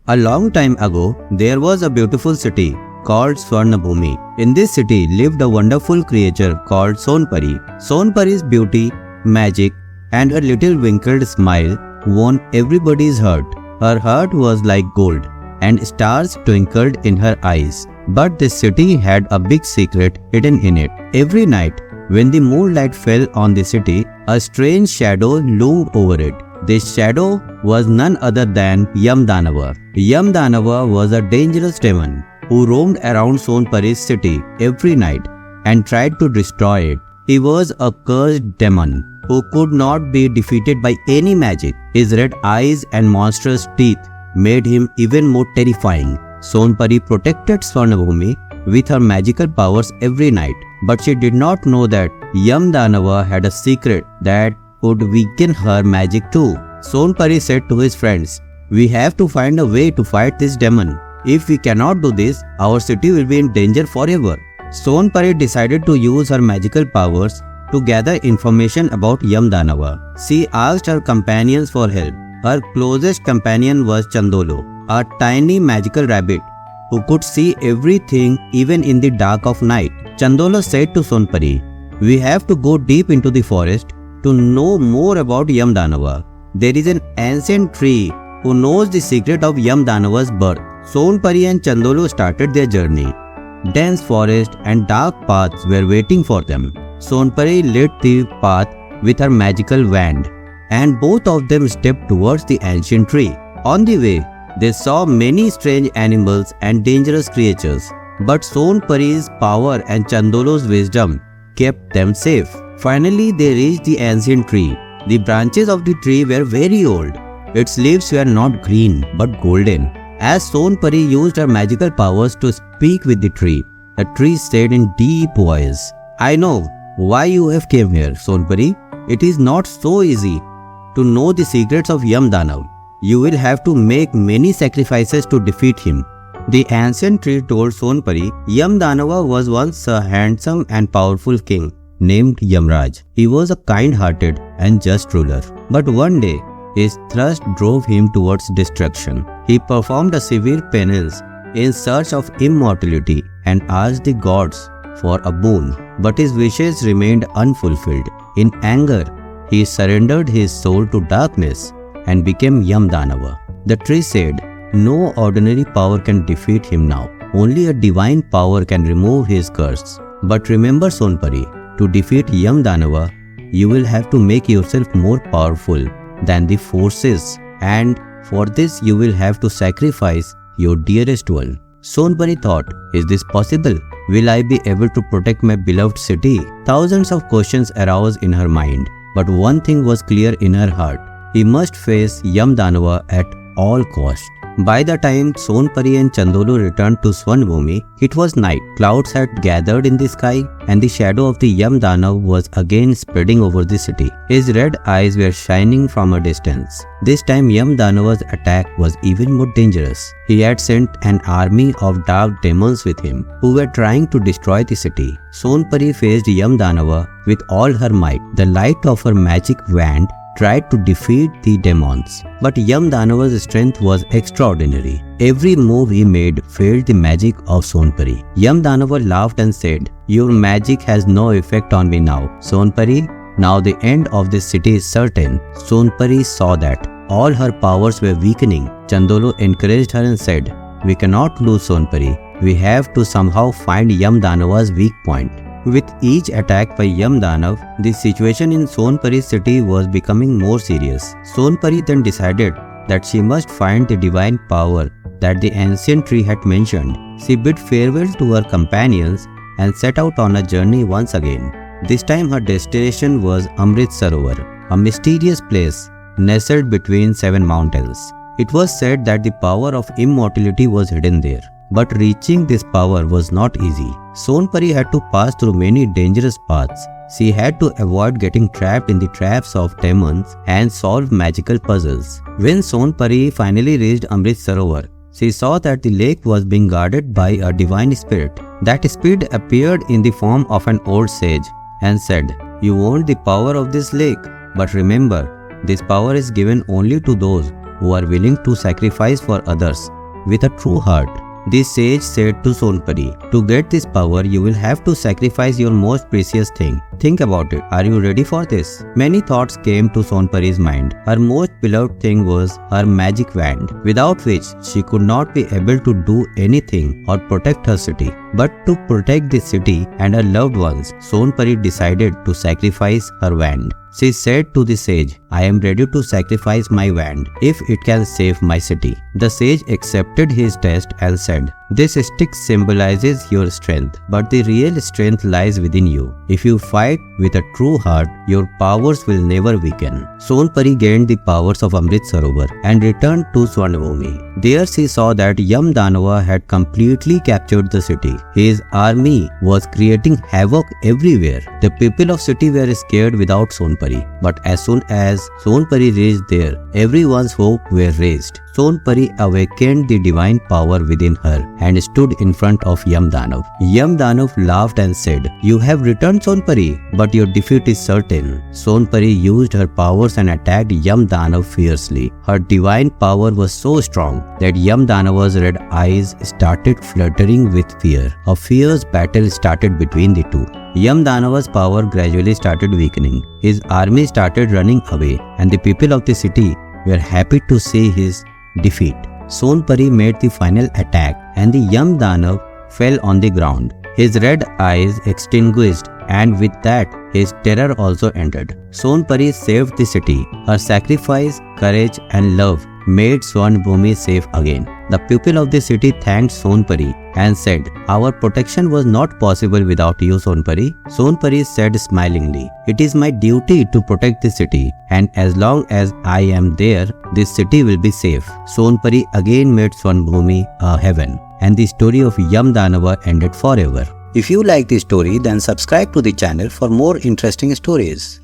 A long time ago, there was a beautiful city called Swarnabhumi. In this city lived a wonderful creature called Sonpari. Sonpari's beauty, magic, and her little wrinkled smile won everybody's heart. Her heart was like gold, and stars twinkled in her eyes. But this city had a big secret hidden in it. Every night, when the moonlight fell on the city, a strange shadow loomed over it. This shadow was none other than Yamdanava. Yamdanava was a dangerous demon who roamed around Sonpari's city every night and tried to destroy it. He was a cursed demon who could not be defeated by any magic. His red eyes and monstrous teeth made him even more terrifying. Sonpari protected Swarnabhumi with her magical powers every night, but she did not know that Yamdanava had a secret that could weaken her magic too. Sonpari said to his friends, "We have to find a way to fight this demon. If we cannot do this, our city will be in danger forever." Sonpari decided to use her magical powers to gather information about Yamdanava. She asked her companions for help. Her closest companion was Chandolo, a tiny magical rabbit who could see everything even in the dark of night. Chandolo said to Sonpari, "We have to go deep into the forest to know more about Yamdanava. There is an ancient tree who knows the secret of Yamdanava's birth." Sonpari and Chandolo started their journey. Dense forest and dark paths were waiting for them. Sonpari lit the path with her magical wand, and both of them stepped towards the ancient tree. On the way, they saw many strange animals and dangerous creatures, but Sonpari's power and Chandolo's wisdom kept them safe. Finally, they reached the ancient tree. The branches of the tree were very old. Its leaves were not green but golden. As Sonpari used her magical powers to speak with the tree said in deep voice, "I know why you have came here, Sonpari. It is not so easy to know the secrets of Yamdanav. You will have to make many sacrifices to defeat him." The ancient tree told Sonpari, Yamdanava was once a handsome and powerful king named Yamraj. He was a kind-hearted and just ruler. But one day, his thirst drove him towards destruction. He performed a severe penance in search of immortality and asked the gods for a boon, but his wishes remained unfulfilled. In anger, he surrendered his soul to darkness and became Yamdanava. The tree said, "No ordinary power can defeat him now. Only a divine power can remove his curse. But remember, Sonpari, to defeat Yamdanava, you will have to make yourself more powerful than the forces, and for this you will have to sacrifice your dearest one." Sonpari thought, "Is this possible? Will I be able to protect my beloved city?" Thousands of questions arose in her mind, but one thing was clear in her heart. He must face Yamdanava at all costs. By the time Sonpari and Chandolo returned to Swarnabhumi, it was night. Clouds had gathered in the sky, and the shadow of the Yamdanav was again spreading over the city. His red eyes were shining from a distance. This time Yamdanava's attack was even more dangerous. He had sent an army of dark demons with him, who were trying to destroy the city. Sonpari faced Yamdanava with all her might. The light of her magic wand tried to defeat the demons, but Yamdanava's strength was extraordinary. Every move he made failed the magic of Sonpari. Yamdanava laughed and said, "Your magic has no effect on me now, Sonpari. Now the end of this city is certain." Sonpari saw that all her powers were weakening. Chandolo encouraged her and said, "We cannot lose, Sonpari. We have to somehow find Yamdanava's weak point." With each attack by Yamdanav, the situation in Sonpari's city was becoming more serious. Sonpari then decided that she must find the divine power that the ancient tree had mentioned. She bid farewell to her companions and set out on a journey once again. This time her destination was Amrit Sarovar, a mysterious place nestled between 7 mountains. It was said that the power of immortality was hidden there. But reaching this power was not easy. Sonpari had to pass through many dangerous paths. She had to avoid getting trapped in the traps of demons and solve magical puzzles. When Sonpari finally reached Amrit Sarovar, she saw that the lake was being guarded by a divine spirit. That spirit appeared in the form of an old sage and said, "You want the power of this lake, but remember, this power is given only to those who are willing to sacrifice for others with a true heart. The sage said to Sonpari, "To get this power, you will have to sacrifice your most precious thing. Think about it. Are you ready for this?" Many thoughts came to Sonpari's mind. Her most beloved thing was her magic wand, without which she could not be able to do anything or protect her city. But to protect the city and her loved ones, Sonpari decided to sacrifice her wand. She said to the sage, "I am ready to sacrifice my wand if it can save my city." The sage accepted his test and said, "This stick symbolizes your strength, but the real strength lies within you. If you fight with a true heart, your powers will never weaken." Sonpari gained the powers of Amrit Sarovar and returned to Swarnabhumi. There she saw that Yamdanava had completely captured the city. His army was creating havoc everywhere. The people of city were scared without Sonpari, but as soon as Sonpari reached there, everyone's hope were raised. Sonpari awakened the divine power within her and stood in front of Yamdanav. Yamdanav laughed and said, "You have returned, Sonpari, but your defeat is certain." Sonpari used her powers and attacked Yamdanav fiercely. Her divine power was so strong that Yamdanava's red eyes started fluttering with fear. A fierce battle started between the two. Yamdanava's power gradually started weakening. His army started running away, and the people of the city were happy to see his defeat. Sonpari made the final attack, and the Yamdanav fell on the ground. His red eyes extinguished, and with that, his terror also ended. Sonpari saved the city. Her sacrifice, courage, and love made Swarnabhumi safe again. The people of the city thanked Sonpari and said, "Our protection was not possible without you, Sonpari." Sonpari said smilingly, "It is my duty to protect the city, and as long as I am there, this city will be safe." Sonpari again made Swarnabhumi a heaven, and the story of Yamdanava ended forever. If you like this story, then subscribe to the channel for more interesting stories.